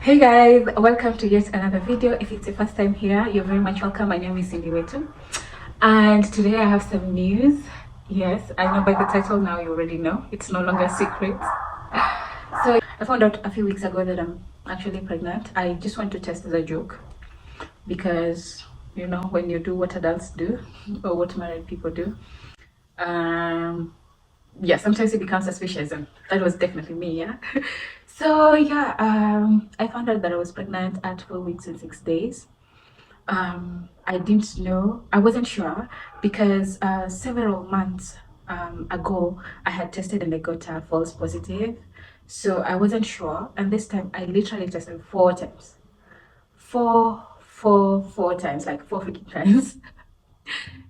Hey guys, welcome to yet another video. If it's your first time here, you're very much welcome. My name is Cindy Wetu, and today I have some news. Yes, I know by the title now you already know. It's no longer a secret. So I found out a few weeks ago that I'm actually pregnant. I just want to test as a joke because you know when you do what adults do or what married people do, um, yeah, sometimes it becomes suspicious, and that was definitely me. Yeah. So yeah, I found out that I was pregnant at 4 weeks and 6 days. I didn't know, I wasn't sure because several months ago I had tested and I got a false positive. So I wasn't sure, and this time I literally tested 4 times. Four times, like four freaking times.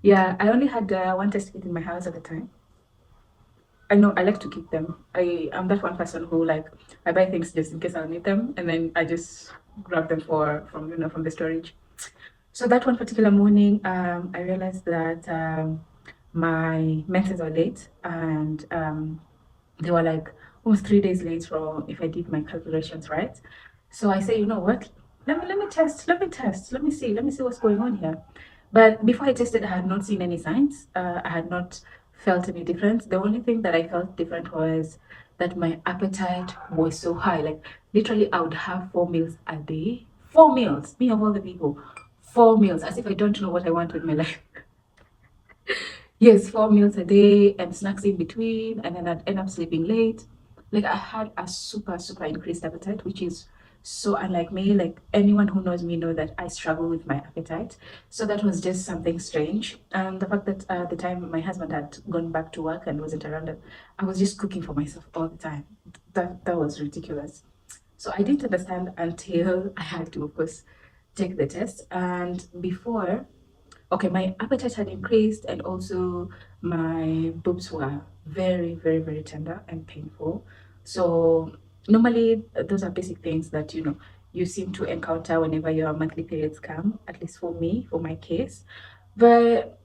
Yeah, I only had one test kit in my house at the time. I know I like to keep them. I am that one person who like I buy things just in case I'll need them, and then I just grab them from from the storage. So that one particular morning, I realized that my menses were late, and they were like almost 3 days late from if I did my calculations right. So I say, you know what? Let me test. Let me see what's going on here. But before I tested, I had not seen any signs. I had not felt any difference. The only thing that I felt different was that my appetite was so high. Like literally, I would have 4 meals a day. 4 meals. Me of all the people, 4 meals. As if I don't know what I want with my life. Yes, 4 meals a day and snacks in between, and then I'd end up sleeping late. Like I had a super increased appetite, which is so unlike me. Like anyone who knows me know that I struggle with my appetite. So that was just something strange. And the fact that at the time my husband had gone back to work and wasn't around, I was just cooking for myself all the time. That was ridiculous. So I didn't understand until I had to, of course, take the test. And before, okay, my appetite had increased, and also my boobs were very tender and painful. So normally those are basic things that you seem to encounter whenever your monthly periods come, at least for me, for my case. But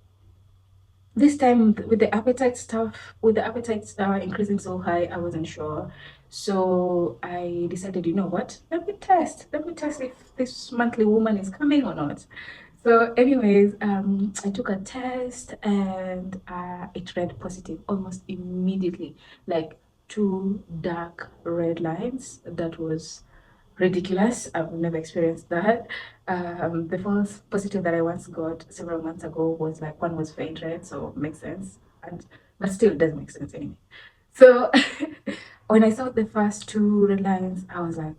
this time with the appetite stuff, with the appetite increasing so high, I wasn't sure. So I decided, you know what, let me test if this monthly woman is coming or not. So anyways, I took a test, and it read positive almost immediately, like two dark red lines. That was ridiculous. I've never experienced that. The false positive that I once got several months ago was like one was faint red, so makes sense. And but still it doesn't make sense anyway. So when I saw the first two red lines, I was like,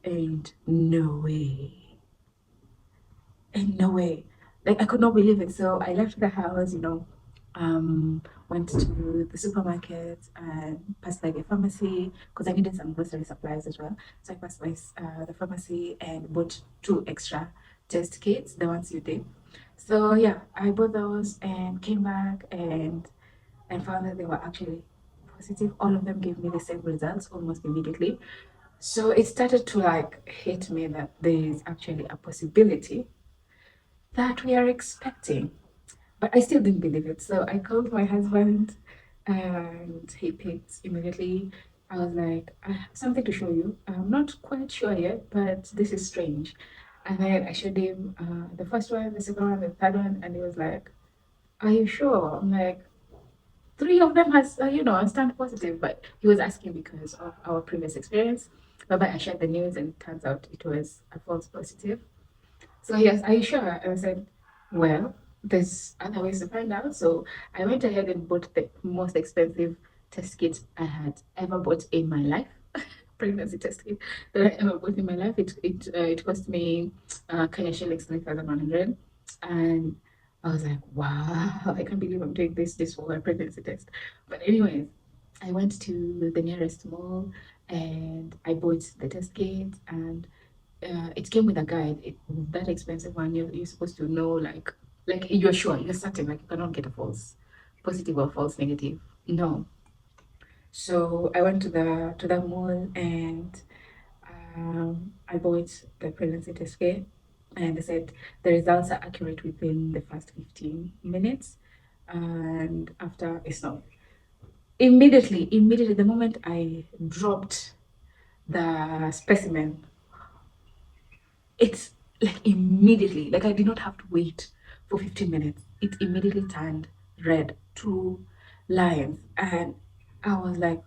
ain't no way. Ain't no way. Like I could not believe it. So I left the house, went to the supermarket and passed by the pharmacy because I needed some grocery supplies as well. So I passed by the pharmacy and bought two extra test kits, the ones you did. So yeah, I bought those and came back and found that they were actually positive. All of them gave me the same results almost immediately. So it started to like hit me that there is actually a possibility that we are expecting. But I still didn't believe it. So I called my husband and he picked immediately. I was like, I have something to show you. I'm not quite sure yet, but this is strange. And then I showed him the first one, the second one, the third one, and he was like, are you sure? I'm like, three of them has, stand positive, but he was asking because of our previous experience. But I shared the news, and it turns out it was a false positive. So he asked, are you sure? And I said, well, there's other ways to find out. So I went ahead and bought the most expensive test kit I had ever bought in my life. Pregnancy test kit that I ever bought in my life. It cost me Kenya shillings 3,100, and I was like, wow, I can't believe I'm doing this for a pregnancy test. But anyways, I went to the nearest mall and I bought the test kit, and it came with a guide. That expensive one, you're supposed to know, like you're sure, you're certain, like you cannot get a false positive or false negative. No. So I went to the mall, and I bought the pregnancy test kit, and they said the results are accurate within the first 15 minutes, and after it's not. Immediately, the moment I dropped the specimen it's like immediately, like I did not have to wait for 15 minutes. It immediately turned red, 2 lines, and I was like,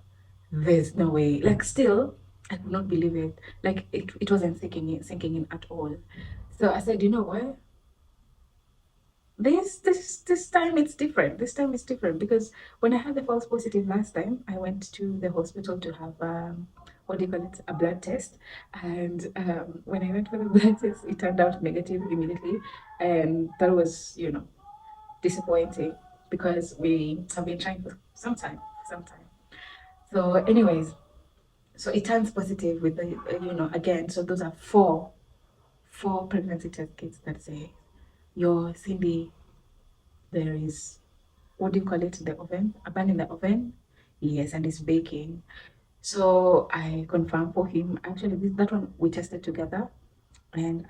there's no way. Like still, I could not believe it. Like it wasn't sinking in at all. So I said, you know what? This time it's different. This time it's different because when I had the false positive last time, I went to the hospital to have what do you call it, a blood test, and when I went for the blood test, it turned out negative immediately, and that was disappointing because we have been trying for some time. So, anyways, so it turns positive with the again. So those are four pregnancy test kits that say your Cindy, there is, what do you call it, the oven, a pan in the oven, yes, and it's baking. So I confirmed for him. Actually, that one we tested together, and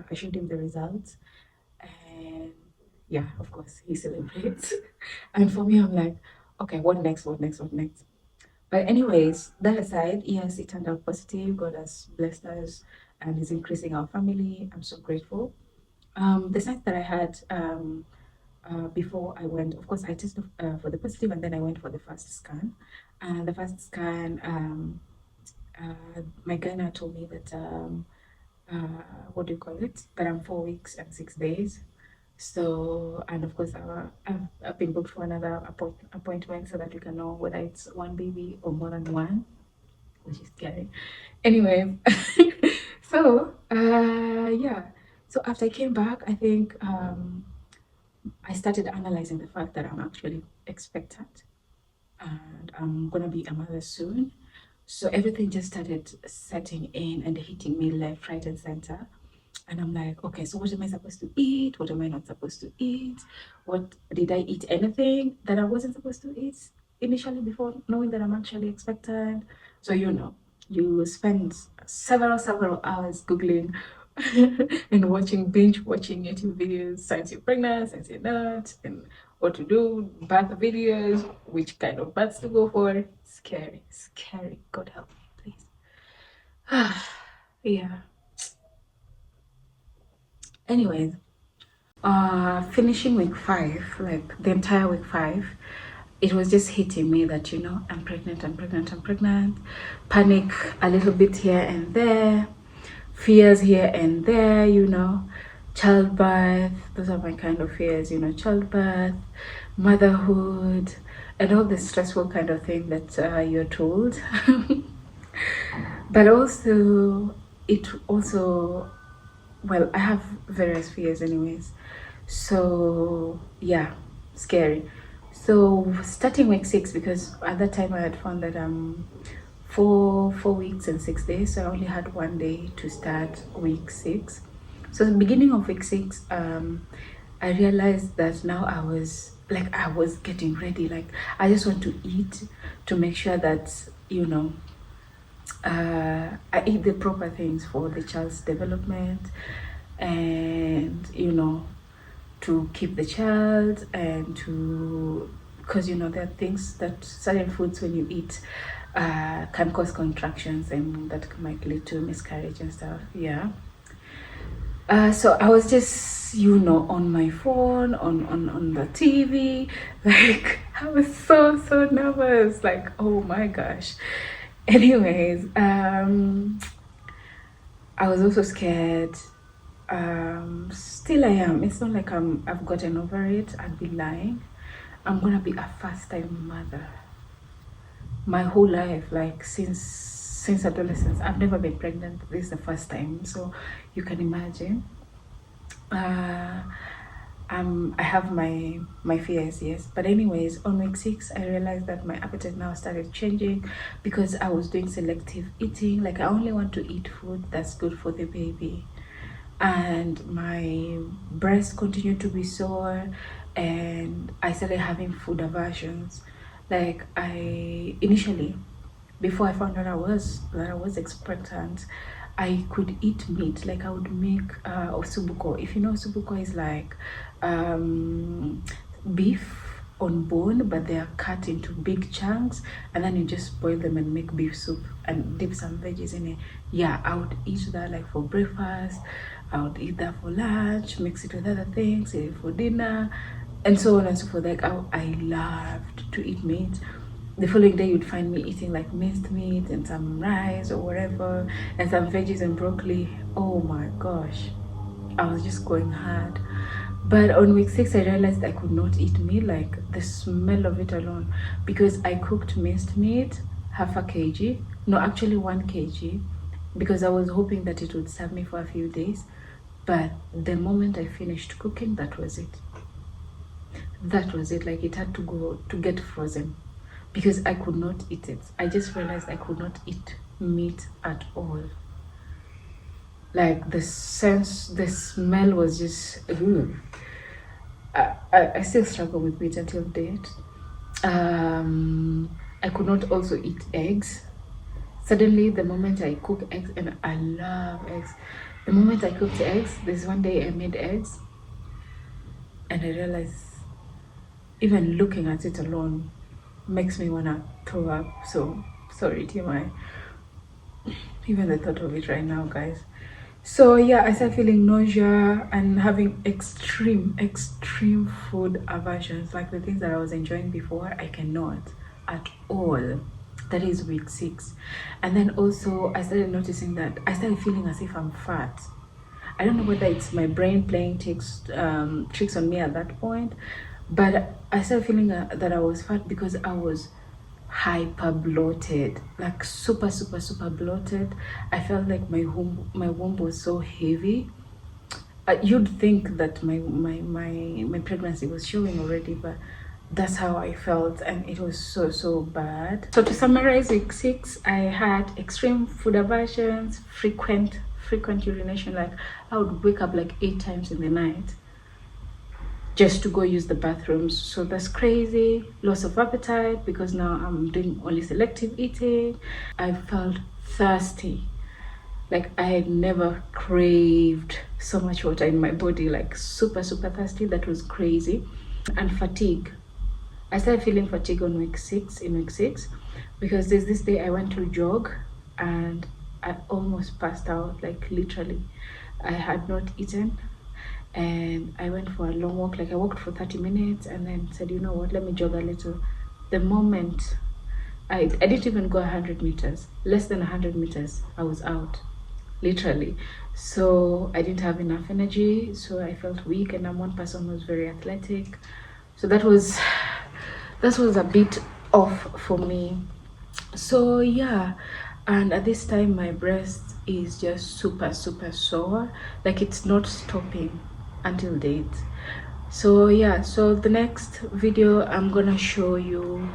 I showed him the results, and yeah, of course he celebrates. And for me, I'm like, okay, what next, what next? But anyways, that aside, yes, it turned out positive. God has blessed us and is increasing our family. I'm so grateful. The signs that I had before I went, of course, I tested for the positive, and then I went for the first scan. And the first scan, my gyna told me that what do you call it? That I'm 4 weeks and 6 days. So, and of course, I've been booked for another appointment so that we can know whether it's one baby or more than one, which is scary. Anyway, so yeah. So after I came back, I think I started analyzing the fact that I'm actually expectant and I'm gonna be a mother soon. So everything just started setting in and hitting me left, right, and center. And I'm like, okay, so what am I supposed to eat? What am I not supposed to eat? What did I eat anything that I wasn't supposed to eat initially before knowing that I'm actually expectant? So you spend several hours googling and binge watching YouTube videos, signs you're pregnant, signs you're not, and what to do, birth videos, which kind of births to go for. Scary, scary. God help me, please. Yeah. Anyways, finishing week 5, like the entire week 5, it was just hitting me that I'm pregnant, I'm pregnant. Panic a little bit here and there, fears here and there, childbirth. Those are my kind of fears, childbirth, motherhood, and all the stressful kind of thing that you're told. But also, it also, well, I have various fears anyways, so yeah, scary. So starting week 6, because at that time I had found that 4 weeks and 6 days, so I only had one day to start week 6. So the beginning of week 6, I realized that now I was getting ready, like I just want to eat to make sure that I eat the proper things for the child's development, and to keep the child, and because there are things that certain foods when you eat can cause contractions, and that might lead to miscarriage and stuff. Yeah. So I was just on my phone, on the TV, like I was so nervous, like oh my gosh. Anyways, I was also scared. Still I am. It's not like I've gotten over it. I'd be lying. I'm gonna be a first-time mother. My whole life, like since adolescence, I've never been pregnant. This is the first time, so you can imagine. I have my fears, yes, but anyways, on week 6 I realized that my appetite now started changing because I was doing selective eating. Like I only want to eat food that's good for the baby, and my breast continued to be sore, and I started having food aversions. Like I initially, before I found out that I was expectant, I could eat meat. Like I would make osubuko. If you know, osubuko is like beef on bone, but they are cut into big chunks, and then you just boil them and make beef soup and dip some veggies in it. Yeah, I would eat that like for breakfast. I would eat that for lunch, mix it with other things, eat it for dinner, and so on and so forth. Like I loved to eat meat. The following day you'd find me eating like minced meat and some rice or whatever, and some veggies and broccoli. Oh my gosh, I was just going hard. But on week 6 I realized I could not eat meat, like the smell of it alone, because I cooked minced meat, half a kg, no, actually 1 kg, because I was hoping that it would serve me for a few days. But the moment I finished cooking, that was it. Like it had to go to get frozen, because I could not eat it. I just realized I could not eat meat at all. Like the smell was just, I still struggle with meat until date. I could not also eat eggs. Suddenly, the moment I cook eggs, and I love eggs, the moment I cooked eggs, there's one day I made eggs, and I realized even looking at it alone makes me wanna throw up. So sorry, TMI. Even the thought of it right now, guys. So yeah, I started feeling nausea and having extreme food aversions. Like the things that I was enjoying before, I cannot at all. That is week 6. And then also I started noticing that I started feeling as if I'm fat. I don't know whether it's my brain playing tricks on me at that point, but I started feeling that I was fat because I was hyper bloated, like super bloated. I felt like my womb was so heavy. You'd think that my pregnancy was showing already, but that's how I felt, and it was so bad. So to summarize, week 6 I had extreme food aversions, frequent urination. Like I would wake up like 8 times in the night just to go use the bathrooms. So that's crazy. Loss of appetite, because now I'm doing only selective eating. I felt thirsty. Like I had never craved so much water in my body, like super thirsty. That was crazy. And fatigue. I started feeling fatigue on week 6, because there's this day I went to jog and I almost passed out, like literally. I had not eaten, and I went for a long walk. Like I walked for 30 minutes and then said, you know what, let me jog a little. The moment I didn't even go 100 meters, less than 100 meters, I was out, literally. So I didn't have enough energy, so I felt weak, and I'm one person who's very athletic. So that was a bit off for me. So yeah, and at this time my breast is just super sore, like it's not stopping until date. So yeah, so the next video I'm gonna show you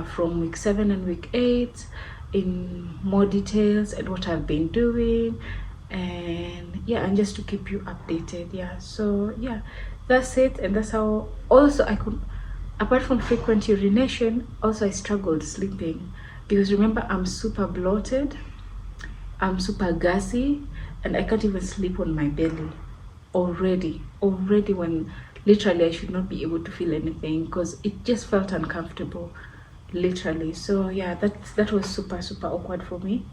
from week 7 and week 8 in more details, and what I've been doing, and yeah, and just to keep you updated. Yeah, so yeah, that's it. And that's how also I could, apart from frequent urination, also I struggled sleeping, because remember, I'm super bloated, I'm super gassy, and I can't even sleep on my belly already when literally I should not be able to feel anything, because it just felt uncomfortable, literally. So yeah, that was super awkward for me.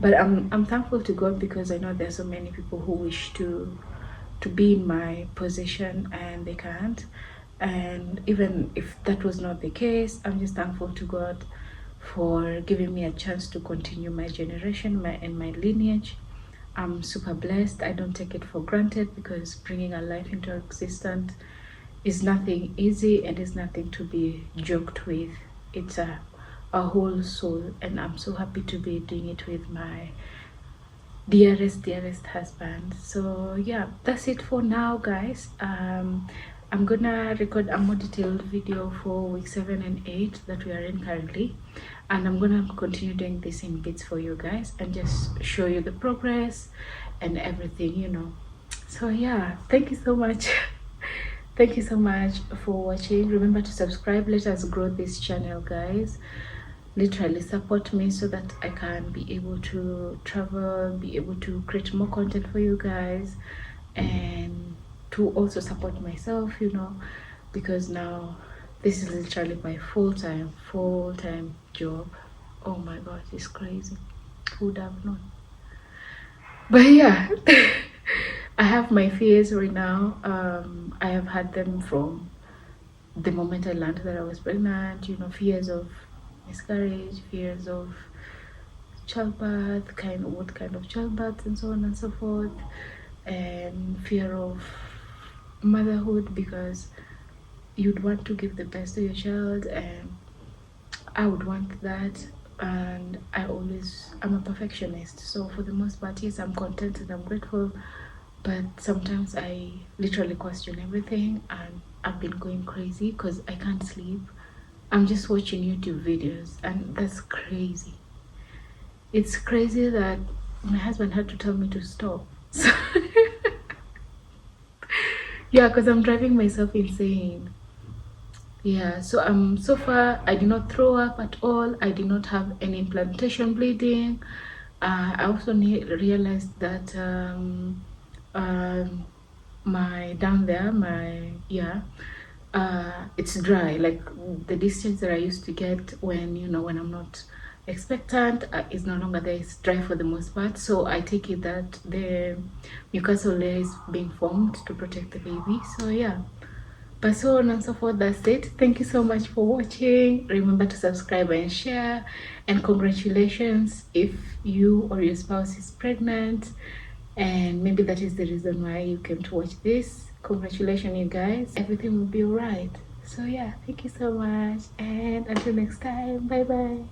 But I'm thankful to God, because I know there's so many people who wish to be in my position and they can't. And even if that was not the case, I'm just thankful to God for giving me a chance to continue my generation, and my lineage. I'm super blessed. I don't take it for granted, because bringing a life into existence is nothing easy, and is nothing to be joked with. It's a whole soul, and I'm so happy to be doing it with my dearest husband. So yeah, that's it for now, guys. I'm gonna record a more detailed video for week 7 and 8 that we are in currently, and I'm gonna continue doing this in bits for you guys, and just show you the progress and everything, you know. So yeah, thank you so much. Thank you so much for watching. Remember to subscribe. Let us grow this channel, guys. Literally support me, so that I can be able to travel, be able to create more content for you guys, and to also support myself, you know, because now This is literally my full-time job. Oh my god, it's crazy. Who would have known? But yeah, I have my fears right now. I have had them from the moment I learned that I was pregnant, you know, fears of miscarriage, fears of childbirth, what kind of childbirth, and so on and so forth, and fear of motherhood, because you'd want to give the best to your child, and I would want that. And I'm a perfectionist, so for the most part, yes, I'm content and I'm grateful, but sometimes I literally question everything, and I've been going crazy because I can't sleep. I'm just watching YouTube videos, and that's crazy. It's crazy that my husband had to tell me to stop. So yeah, because I'm driving myself insane. Yeah, so so far I did not throw up at all. I did not have any implantation bleeding. I also realized that my down there, it's dry. Like the distance that I used to get when when I'm not expectant is no longer there. It's dry for the most part. So I take it that the mucosal layer is being formed to protect the baby. So yeah. But so on and so forth, that's it. Thank you so much for watching. Remember to subscribe and share. And congratulations if you or your spouse is pregnant. And maybe that is the reason why you came to watch this. Congratulations, you guys. Everything will be alright. So yeah, thank you so much. And until next time, bye bye.